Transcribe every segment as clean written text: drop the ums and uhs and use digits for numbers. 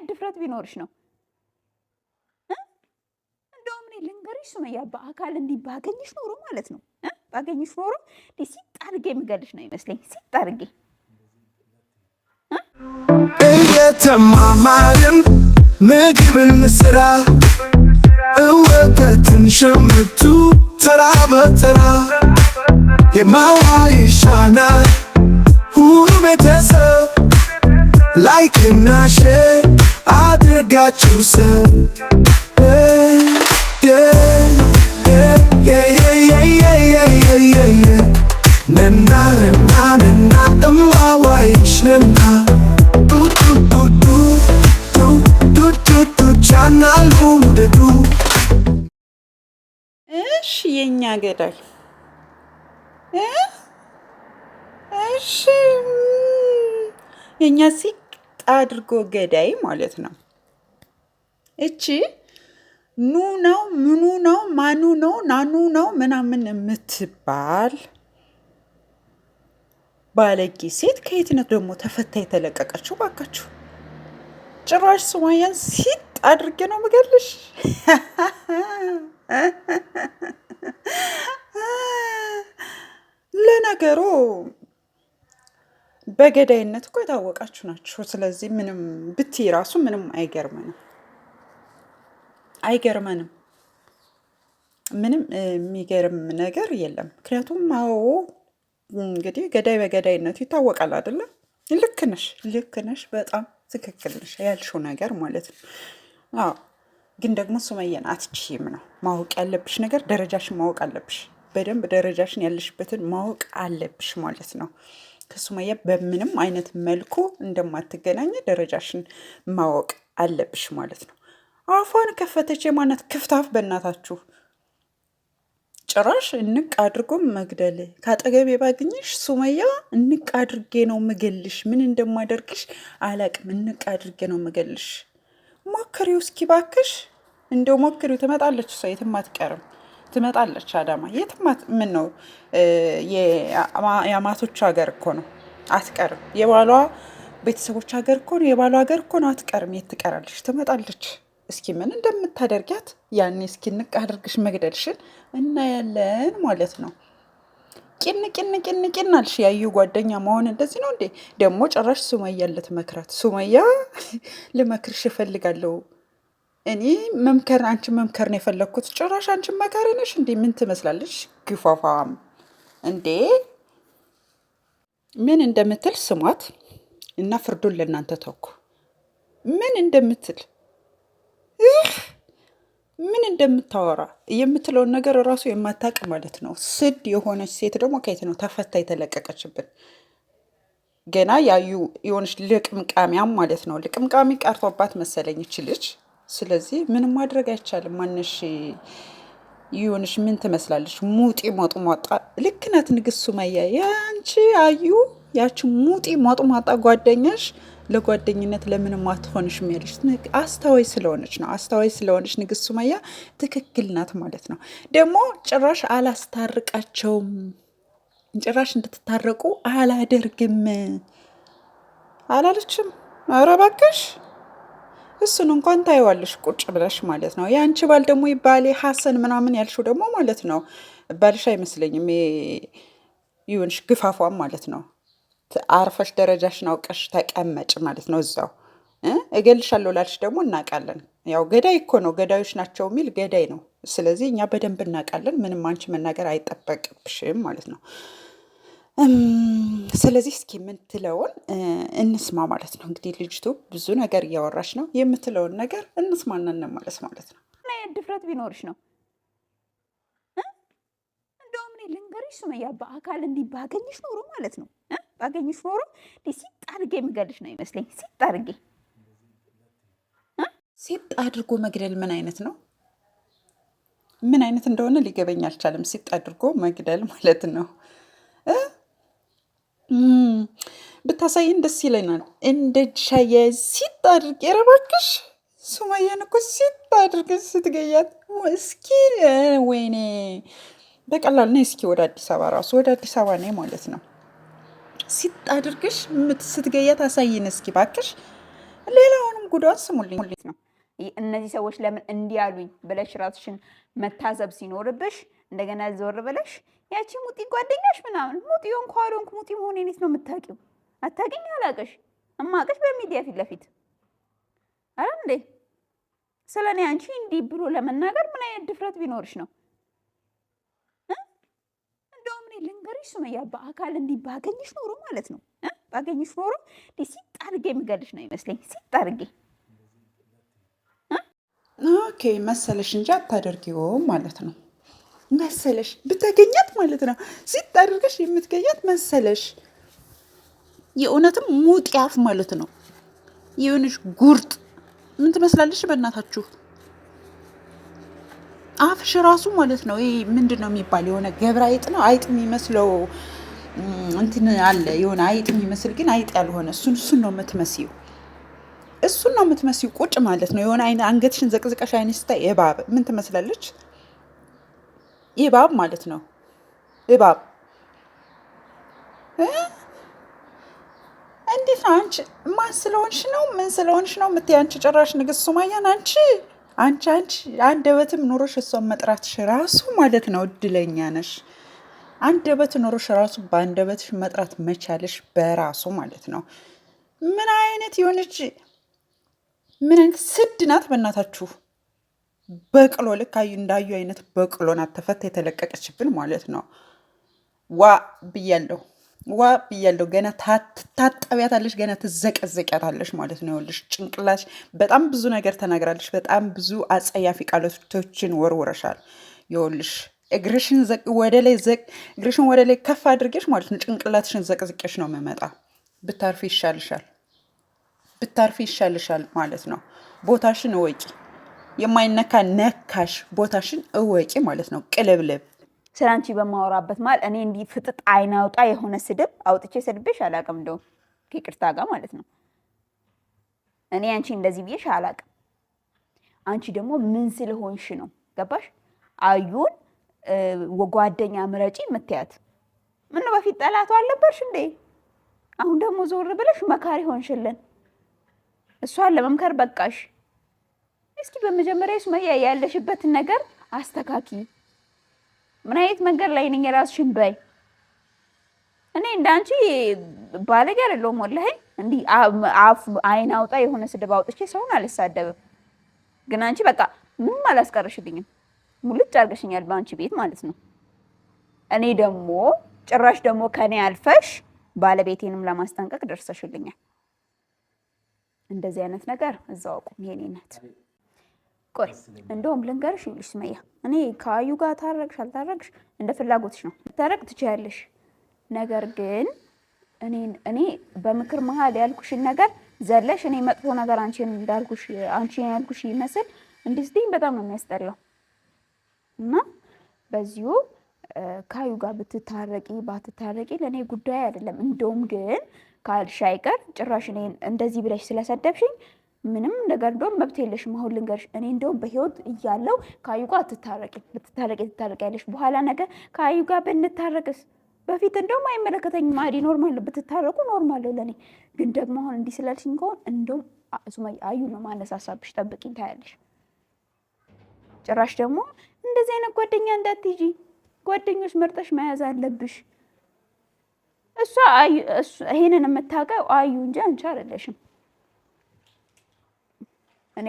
ድፍረት ቢኖርሽ ነው? እንደውም እኔ ልንገርሽ ሱመያ፣ በአካል እንዲህ ባገኝሽ ኖሮ ማለት ነው ባገኝሽ ኖሮ ሲጥ አድርጌ የምገልሽ ነው ይመስለኝ። ሲጥ አድርጌ እየተማማርን ምግብን ስራ እወተትን ሸምቱ ተራ በተራ የማዋ ይሻናል ሁሉ ቤተሰብ ላይክና ሼር አድርጋችሁ ሰብ ነና እማዋ ይሽነና ቻናል ሁደዱ። እሺ የኛ ገዳይ እሺ የኛ ሲጥ አድርጎ ገዳይ ማለት ነው። እቺ ኑ ነው ምኑ ነው ማኑ ነው ናኑ ነው ምናምን የምትባል ባለጌ ሴት ከየት ነው ደግሞ ተፈታ የተለቀቀችው? ባካችሁ ጭራሽ ሱመያን ሲጥ አድርጌ ነው የምገልሽ። ለነገሩ በገዳይነት እኮ የታወቃችሁ ናችሁ። ስለዚህ ምንም ብትይ ራሱ ምንም አይገርመንም። ምንም የሚገርም ነገር የለም። ምክንያቱም አዎ እንግዲህ ገዳይ በገዳይነቱ ይታወቃል አይደለ? ልክ ነሽ፣ በጣም ትክክል ነሽ ያልሽው ነገር ማለት ነው። አዎ ግን ደግሞ ሱመያን አትችይም ነው ማወቅ ያለብሽ ነገር። ደረጃሽን ማወቅ አለብሽ በደንብ ደረጃሽን ያለሽበትን ማወቅ አለብሽ ማለት ነው። ከሱመያ በምንም አይነት መልኩ እንደማትገናኝ ደረጃሽን ማወቅ አለብሽ ማለት ነው። አፏን ከፈተች የማናት ክፍታፍ በእናታችሁ። ጭራሽ እንቅ አድርጎ መግደል። ካጠገቤ ባግኝሽ ሱመያ እንቅ አድርጌ ነው ምገልሽ። ምን እንደማደርግሽ አላቅም። እንቅ አድርጌ ነው ምገልሽ። ሞክሪው እስኪ ባክሽ፣ እንደው ሞክሪው። ትመጣለች እሷ፣ የትም አትቀርም። ትመጣለች አዳማ። የትም ምን ነው የአማቶቹ ሀገር እኮ ነው፣ አትቀርም። የባሏ ቤተሰቦች ሀገር እኮ ነው፣ የባሏ ሀገር እኮ ነው፣ አትቀርም። የት ትቀራለች? ትመጣለች። እስኪ ምን እንደምታደርጊያት ያኔ እስኪ ንቅ አድርግሽ መግደልሽን እናያለን ማለት ነው። ቂን አልሽ። ያዩ ጓደኛ መሆን እንደዚህ ነው እንዴ? ደግሞ ጭራሽ ሱመያን ልትመክራት። ሱመያ ልመክርሽ እፈልጋለሁ እኔ አንቺን መምከር ነው የፈለግኩት። ጭራሽ አንቺን መካሪ ነሽ እንዴ? ምን ትመስላለች? ግፋፋም እንዴ! ምን እንደምትል ስሟት እና ፍርዱን ለእናንተ ተውኩ። ምን እንደምትል ምን እንደምታወራ የምትለውን ነገር እራሱ የማታውቅ ማለት ነው። ስድ የሆነች ሴት ደግሞ ከየት ነው ተፈታ የተለቀቀችብን? ገና ያዩ የሆነች ልቅምቃሚያም ማለት ነው። ልቅምቃሚ ቀርቶባት መሰለኝ ይችልች። ስለዚህ ምንም ማድረግ አይቻልም። ማንሽ ይሁንሽ ምን ትመስላለች? ሙጢ ሞጥሟጣ። ልክ ናት ንግስት ሱመያ። ያንቺ አዩ ያቺ ሙጢ ሞጥሟጣ ጓደኛሽ ለጓደኝነት ለምንም አትሆንሽም ያለች አስተዋይ ስለሆነች ነው። አስተዋይ ስለሆነች ንግስት ሱመያ ትክክል ናት ማለት ነው። ደግሞ ጭራሽ አላስታርቃቸውም፣ ጭራሽ እንድትታረቁ አላደርግም አላለችም። ኧረ እባክሽ እሱን እንኳን ታይዋለሽ ቁጭ ብለሽ ማለት ነው። የአንቺ ባል ደግሞ ባሌ ሀሰን ምናምን ያልሽው ደግሞ ማለት ነው ባልሽ አይመስለኝም። ይሁንሽ ግፋፏም ማለት ነው። አርፈሽ ደረጃሽን አውቀሽ ተቀመጭ ማለት ነው። እዛው እገልሻለሁ ላልሽ ደግሞ እናውቃለን። ያው ገዳይ እኮ ነው፣ ገዳዮች ናቸው የሚል ገዳይ ነው። ስለዚህ እኛ በደንብ እናውቃለን። ምንም አንቺ መናገር አይጠበቅብሽም ማለት ነው። ስለዚህ እስኪ የምትለውን እንስማ ማለት ነው። እንግዲህ ልጅቱ ብዙ ነገር እያወራች ነው። የምትለውን ነገር እንስማና እንመለስ ማለት ነው። ድፍረት ቢኖርሽ ነው? እንደውም እኔ ልንገርሽ ሱመያ፣ በአካል እንዲህ ባገኝሽ ኖሮ ማለት ነው ባገኝሽ ኖሮ ሲጥ አድርጌ የምገልሽ ነው ይመስለኝ። ሲጥ አድርጌ ሲጥ አድርጎ መግደል ምን አይነት ነው? ምን አይነት እንደሆነ ሊገበኝ አልቻለም። ሲጥ አድርጎ መግደል ማለት ነው። ብታሳይን ደስ ይለናል። እንደ ሻየ ሲጥ አድርጌ። ኧረ እባክሽ ሱመያን እኮ ሲጥ አድርገ ስትገያት እስኪ ወይኔ በቀላል ነይ እስኪ ወደ አዲስ አበባ ራሱ ወደ አዲስ አበባ ነይ ማለት ነው። ሲጥ አድርግሽ ስትገያት አሳይን እስኪ ባክሽ። ሌላውንም ጉዳት ስሙልኝ ነው። እነዚህ ሰዎች ለምን እንዲያሉኝ ብለሽ ራስሽን መታዘብ ሲኖርብሽ እንደገና ዞር ብለሽ ያቺ ሙጢ ጓደኛሽ ምናምን ሙጢውን ኳሎንኩ ሙጢ መሆኔን እንዴት ነው የምታውቂው? አታውቂኝ? አላውቅሽ እማውቅሽ በሚዲያ ፊት ለፊት አረ እንዴ ስለኔ አንቺ እንዲህ ብሎ ለመናገር ምን አይነት ድፍረት ቢኖርሽ ነው? እንደውም እኔ ልንገርሽ ሱመያ በአካል እንዲህ ባገኝሽ ኖሮ ማለት ነው ባገኝሽ ኖሮ ሲጥ አድርጌ የምገልሽ ነው ይመስለኝ። ሲጥ አድርጌ ኦኬ መሰለሽ እንጂ አታደርጊውም ማለት ነው። መሰለሽ ብታገኛት ማለት ነው ሲጥ አድርገሽ የምትገኛት መሰለሽ። የእውነትም ሙጢ አፍ ማለት ነው። የሆነሽ ጉርጥ ምን ትመስላለሽ? በእናታችሁ አፍሽ ራሱ ማለት ነው። ይሄ ምንድን ነው የሚባል የሆነ ገብረ አይጥ ነው አይጥ የሚመስለው እንትን አለ የሆነ አይጥ የሚመስል ግን አይጥ ያልሆነ እሱን ነው የምትመስዩ። እሱን ነው የምትመስዩ ቁጭ ማለት ነው። የሆነ አንገትሽን ዘቅዝቀሽ አይነት ስታይ እባብ ምን ትመስላለች? እባብ ማለት ነው። እባብ እንዴት ነው አንቺ? ማን ስለሆንሽ ነው ምን ስለሆንሽ ነው የምትይ? አንቺ ጭራሽ ንግስት ሱመያን አንቺ አንደበትም ኖሮሽ እሷን መጥራትሽ ራሱ ማለት ነው እድለኛ ነሽ። አንደበት ኖሮሽ ራሱ በአንደበትሽ መጥራት መቻልሽ በራሱ ማለት ነው። ምን አይነት የሆነች ምን አይነት ስድ ናት በእናታችሁ። በቅሎ ልክ እንዳዩ አይነት በቅሎ ናት ተፈታ የተለቀቀችብን ማለት ነው። ዋ ብያለሁ ገና ታጠቢያታለሽ፣ ገና ትዘቀዘቂያታለሽ ማለት ነው። ይኸውልሽ ጭንቅላሽ በጣም ብዙ ነገር ተናግራለሽ። በጣም ብዙ አጸያፊ ቃላቶችን ወርውረሻል። ይኸውልሽ እግርሽን ወደ ላይ ከፍ አድርጌሽ ማለት ነው ጭንቅላትሽን ዘቅዝቄሽ ነው የምመጣ። ብታርፊ ይሻልሻል ማለት ነው። ቦታሽን እወቂ፣ የማይነካ ነካሽ ቦታሽን እወቂ ማለት ነው። ቅልብልብ ስለ አንቺ በማወራበት ማለት እኔ እንዲህ ፍጥጥ አይናውጣ የሆነ ስድብ አውጥቼ ሰድቤሽ አላውቅም። እንደውም ከይቅርታ ጋር ማለት ነው እኔ አንቺ እንደዚህ ብዬሽ አላውቅም። አንቺ ደግሞ ምን ስለሆንሽ ነው ገባሽ? አዩን ጓደኛ ምረጪ የምትያት ምን በፊት ጠላቱ አልነበርሽ እንዴ? አሁን ደግሞ ዞር ብለሽ መካሪ ሆንሽልን። እሷን ለመምከር በቃሽ። እስኪ በመጀመሪያ ሱመያ ያለሽበትን ነገር አስተካኪ። ምን አይነት መንገድ ላይ ነኝ የራስሽን በይ። እኔ እንዳንቺ ባለጌ አይደለሁም ወላሂ። እንዲህ አይን አውጣ የሆነ ስድብ አውጥቼ ሰውን አልሳደብም። ግን አንቺ በቃ ምንም አላስቀርሽልኝም። ሙልጭ አድርገሽኛል በአንቺ ቤት ማለት ነው። እኔ ደግሞ ጭራሽ ደግሞ ከኔ አልፈሽ ባለቤቴንም ለማስጠንቀቅ ደርሰሽልኛል። እንደዚህ አይነት ነገር እዛው አቁም የኔ እናት። ቆይ እንደውም ልንገርሽ ይልሽ ሱመያ፣ እኔ ከአዩ ጋር ታረቅሽ አልታረቅሽ እንደ ፍላጎትሽ ነው። ታረቅ ትችያለሽ። ነገር ግን እኔ በምክር መሀል ያልኩሽን ነገር ዘለሽ እኔ መጥፎ ነገር አንቺን ያልኩሽ ይመስል እንዲስቲኝ በጣም ነው የሚያስጠላው። እና በዚሁ ከአዩ ጋር ብትታረቂ ባትታረቂ ለእኔ ጉዳይ አይደለም። እንደውም ግን ካልሽ አይቀር ጭራሽ እኔን እንደዚህ ብለሽ ስለሰደብሽኝ ምንም ነገር እንደውም መብት የለሽም። አሁን ልንገርሽ፣ እኔ እንደውም በህይወት እያለው ከአዩ ጋር ትታረቂያለሽ። በኋላ ነገር ከአዩ ጋር ብንታረቅስ በፊት እንደውም አይመለከተኝም። አዲ ኖርማል ብትታረቁ ኖርማል ነው ለኔ። ግን ደግሞ አሁን እንዲህ ስላልሽኝ ከሆነ እንደውም ሱመያ አዩ ነው ማነሳሳብሽ። ጠብቂኝ ታያለሽ። ጭራሽ ደግሞ እንደዚህ አይነት ጓደኛ እንዳትይጂ። ጓደኞች መርጠሽ መያዝ አለብሽ። እሷ ይሄንን የምታውቀው አዩ እንጂ አንቺ አይደለሽም። እኔ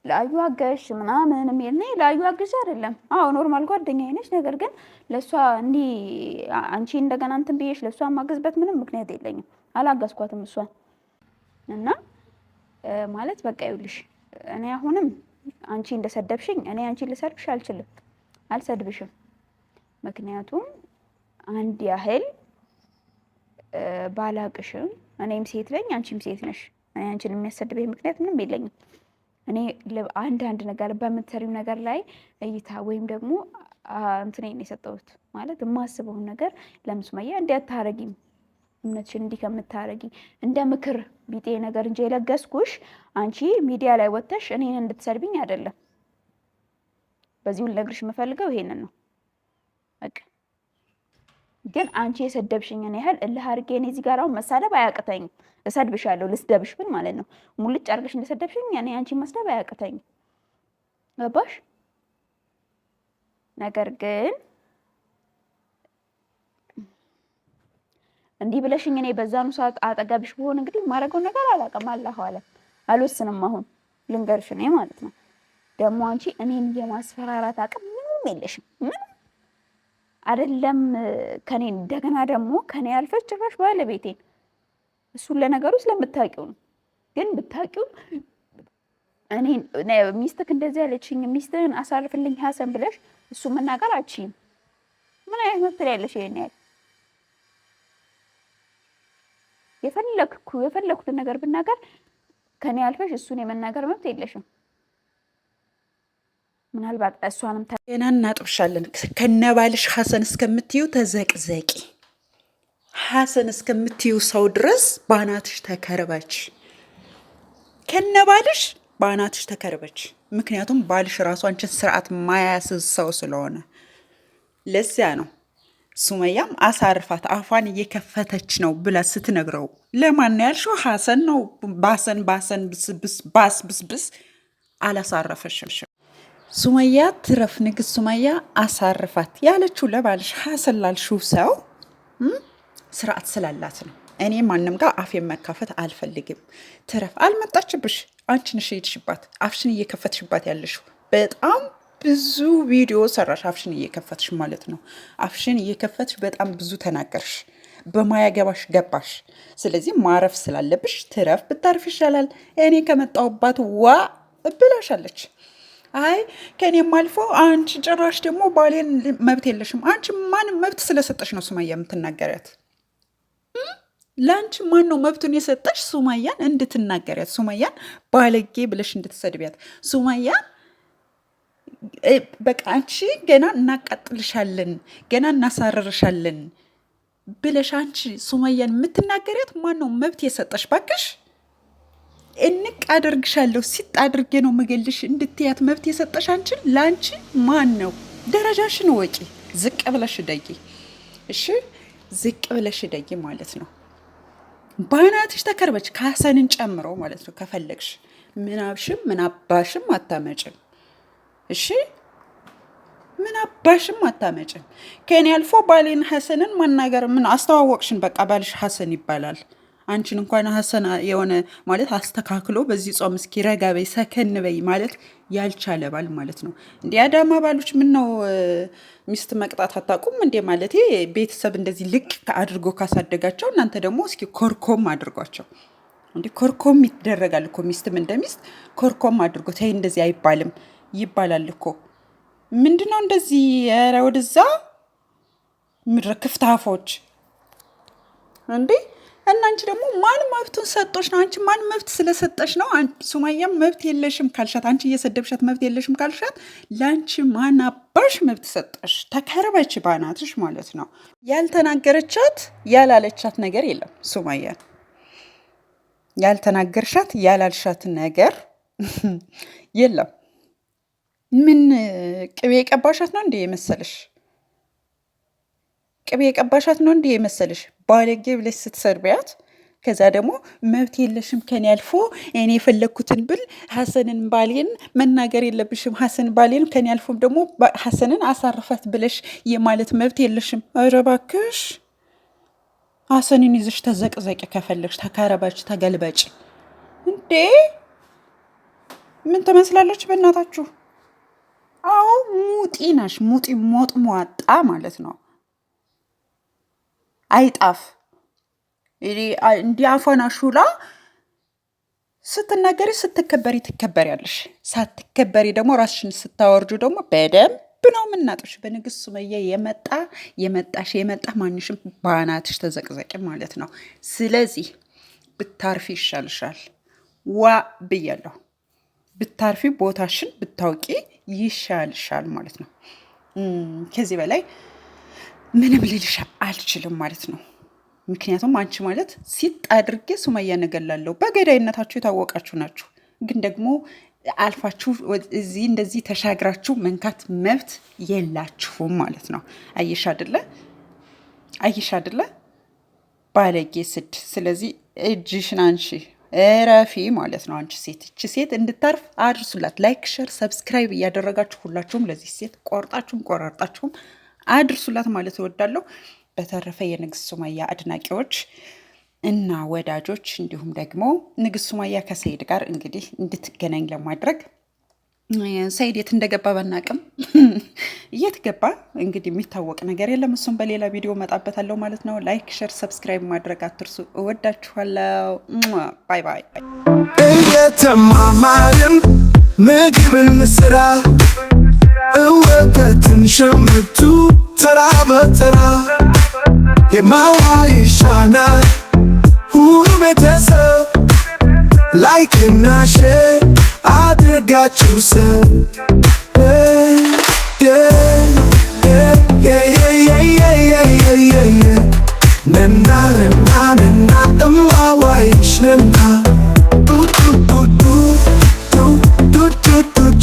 ለአዩ አገሽ ምናምን የሚል ነኝ። ለአዩ አገሽ አይደለም። አዎ ኖርማል ጓደኛዬ ነች። ነገር ግን ለእሷ እንዲህ አንቺ እንደገና እንትን ብዬሽ ለእሷ ማገዝበት ምንም ምክንያት የለኝም። አላገዝኳትም እሷን እና ማለት በቃ ይኸውልሽ እኔ አሁንም አንቺ እንደሰደብሽኝ እኔ አንቺ ልሰድብሽ አልሰድብሽም። ምክንያቱም አንድ ያህል ባላቅሽም እኔም ሴት ነኝ አንቺም ሴት ነሽ። እኔ አንቺን የሚያሰድበኝ ምክንያት ምንም የለኝም። እኔ አንዳንድ ነገር በምትሰሪው ነገር ላይ እይታ ወይም ደግሞ እንትኔን የሰጠሁት ማለት የማስበውን ነገር ለምሱመያ እንዲያታረጊም እምነትሽን እንዲህ ከምታረጊ እንደ ምክር ቢጤ ነገር እንጂ የለገስኩሽ አንቺ ሚዲያ ላይ ወጥተሽ እኔን እንድትሰድብኝ አይደለም። በዚሁ ልነግርሽ የምፈልገው ይሄንን ነው። በቃ ግን አንቺ የሰደብሽኝን ያህል እልህ አድርጌ እኔ እዚህ ጋር አሁን መሳደብ አያቅተኝም። እሰድብሻለሁ ልስደብሽ ብል ማለት ነው። ሙልጭ አድርገሽ እንደሰደብሽኝ እኔ አንቺ መስደብ አያቅተኝም። ገባሽ? ነገር ግን እንዲህ ብለሽኝ እኔ በዛኑ ሰዓት አጠገብሽ ብሆን እንግዲህ ማድረገው ነገር አላውቅም። አላህ አለ አልወስንም። አሁን ልንገርሽ እኔ ማለት ነው ደግሞ አንቺ እኔን የማስፈራራት አቅም ምንም የለሽም። ምንም አይደለም ከኔ እንደገና ደግሞ ከኔ ያልፈሽ ጭራሽ ባለቤቴን እሱን ለነገሩ ስለምታውቂው ነው። ግን ብታውቂው እኔ ሚስትክ እንደዚህ ያለችኝ ሚስትህን አሳርፍልኝ ሀሰን ብለሽ እሱ መናገር አትችይም። ምን አይነት መብት ያለሽ? ይሄን ያህል የፈለኩትን ነገር ብናገር ከኔ ያልፈሽ እሱን የመናገር መብት የለሽም። ምናልባት እሷንም ገና እናጥብሻለን ከነባልሽ ሀሰን እስከምትዩ ተዘቅዘቂ ሀሰን እስከምትዩ ሰው ድረስ ባናትሽ ተከርበች። ከነባልሽ ባናትሽ ተከርበች። ምክንያቱም ባልሽ ራሱ አንቺን ስርዓት ማያስዝ ሰው ስለሆነ ለዚያ ነው ሱመያም አሳርፋት አፏን እየከፈተች ነው ብላ ስትነግረው ለማን ያልሽው? ሀሰን ነው። ባሰን ብስብስ አላሳረፈሽም። ሱመያ ትረፍ ንግስት ሱመያ አሳርፋት ያለችው ለባልሽ ሀሰን ላልሽው ሰው ስርዓት ስላላት ነው። እኔ ማንም ጋር አፌን መካፈት አልፈልግም። ትረፍ አልመጣችብሽ። አንቺ ነሽ ሄድሽባት አፍሽን እየከፈትሽባት ያለሽው። በጣም ብዙ ቪዲዮ ሰራሽ አፍሽን እየከፈትሽ ማለት ነው። አፍሽን እየከፈትሽ በጣም ብዙ ተናገርሽ፣ በማያገባሽ ገባሽ። ስለዚህ ማረፍ ስላለብሽ ትረፍ ብታርፍ ይሻላል። እኔ ከመጣሁባት ዋ ብላሻለች። አይ ከኔም አልፎ አንቺ ጭራሽ ደግሞ ባሌን መብት የለሽም። አንቺ ማንም መብት ስለሰጠሽ ነው ሱመያ የምትናገሪያት? ለአንቺ ማን ነው መብቱን የሰጠሽ ሱመያን እንድትናገሪያት? ሱመያን ባለጌ ብለሽ እንድትሰድቢያት? ሱመያን በቃ አንቺ ገና እናቃጥልሻለን፣ ገና እናሳረርሻለን ብለሽ አንቺ ሱመያን የምትናገሪያት ማን ነው መብት የሰጠሽ? ባክሽ እንቅ አደርግሻለሁ ሲጥ አድርጌ ነው መገልሽ እንድትያት መብት የሰጠሽ አንቺን ለአንቺ ማን ነው? ደረጃሽን ወቂ፣ ዝቅ ብለሽ ደጊ። እሺ ዝቅ ብለሽ ደጊ ማለት ነው። ባናትሽ ተከርበች ከሀሰንን ጨምሮ ማለት ነው። ከፈለግሽ ምናብሽም ምናባሽም አታመጭም። እሺ ምናባሽም አታመጭም። ከኔ አልፎ ባሌን ሀሰንን ማናገር ምን አስተዋወቅሽን? በቃ ባልሽ ሀሰን ይባላል። አንቺን እንኳን ሀሰን የሆነ ማለት አስተካክሎ በዚህ ጾም እስኪ ረጋ በይ ሰከን በይ ማለት ያልቻለ ባል ማለት ነው። እንዲ አዳማ ባሎች ምን ነው ሚስት መቅጣት አታውቁም እንዴ? ማለት ቤተሰብ እንደዚህ ልቅ አድርጎ ካሳደጋቸው እናንተ ደግሞ እስኪ ኮርኮም አድርጓቸው። እንዲ ኮርኮም ይደረጋል እኮ ሚስትም እንደ ሚስት ኮርኮም አድርጎ ተይ እንደዚህ አይባልም ይባላል እኮ። ምንድነው እንደዚህ ኧረ ወደዛ ምድረ ክፍታፎች እንዴ! እና አንቺ ደግሞ ማን መብቱን ሰጦች ነው? አንቺ ማን መብት ስለሰጠሽ ነው? ሱመያም መብት የለሽም ካልሻት፣ አንቺ እየሰደብሻት መብት የለሽም ካልሻት፣ ለአንቺ ማን አባሽ መብት ሰጠሽ? ተከርበች ባናትሽ ማለት ነው። ያልተናገረቻት ያላለቻት ነገር የለም። ሱመያን ያልተናገርሻት ያላልሻት ነገር የለም። ምን ቅቤ የቀባሻት ነው እንዴ የመሰለሽ? ቅቤ የቀባሻት ነው እንዴ የመሰለሽ? ባለጌ ብለሽ ስትሰርቢያት ከዛ ደግሞ መብት የለሽም ከኔ አልፎ እኔ የፈለግኩትን ብል ሀሰንን ባሌን መናገር የለብሽም፣ ሀሰን ባሌን ከኔ አልፎም ደግሞ ሀሰንን አሳርፈት ብለሽ የማለት መብት የለሽም። ኧረ እባክሽ ሀሰንን ይዘሽ ተዘቅዘቂ፣ ከፈለግሽ ተካረባች፣ ተገልበጭ። እንዴ ምን ትመስላለች በእናታችሁ? አዎ ሙጢ ነሽ፣ ሙጢ ሞጥ ሟጣ ማለት ነው። አይጣፍ እንዲህ አፏን አሹላ ስትናገሪ ስትከበሪ ትከበሪያለሽ። ሳትከበሪ ደግሞ ራስሽን ስታወርጁ ደግሞ በደንብ ነው የምናጥሽ። በንግስት ሱመያ የመጣ ማንሽም ባናትሽ ተዘቅዘቂ ማለት ነው። ስለዚህ ብታርፊ ይሻልሻል። ዋ ብያለሁ። ብታርፊ ቦታሽን ብታውቂ ይሻልሻል ማለት ነው። ከዚህ በላይ ምንም ልልሽ አልችልም ማለት ነው። ምክንያቱም አንቺ ማለት ሲጥ አድርጌ ሱመያ እገላለሁ በገዳይነታችሁ የታወቃችሁ ናችሁ። ግን ደግሞ አልፋችሁ እዚህ እንደዚህ ተሻግራችሁ መንካት መብት የላችሁም ማለት ነው። አየሽ አይደለ? አይሽ አይደለ ባለጌ ስድ። ስለዚህ እጅሽን አንሺ እረፊ ማለት ነው። አንቺ ሴት እቺ ሴት እንድታርፍ አድርሱላት። ላይክ፣ ሼር፣ ሰብስክራይብ እያደረጋችሁ ሁላችሁም ለዚህ ሴት ቆራርጣችሁም አድርሱላት ማለት እወዳለሁ። በተረፈ የንግስት ሱመያ አድናቂዎች እና ወዳጆች እንዲሁም ደግሞ ንግስት ሱመያ ከሰይድ ጋር እንግዲህ እንድትገናኝ ለማድረግ ሰይድ የት እንደገባ ባናቅም የት ገባ እንግዲህ የሚታወቅ ነገር የለም። እሱም በሌላ ቪዲዮ መጣበታለሁ ማለት ነው። ላይክ፣ ሼር፣ ሰብስክራይብ ማድረግ አትርሱ። እወዳችኋለሁ። ባይ ባይ። እየተማማርን ምግብን ስራ እወተትን ሸምቱ ተራ በተራ የማዋ ይሻናል ሁሉ ቤተሰብ ላይክ እና ሼር አድርጋችሁ ሰብ ነና እማዋይሽ ነና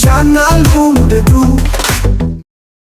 ቻናል ሁምደዱ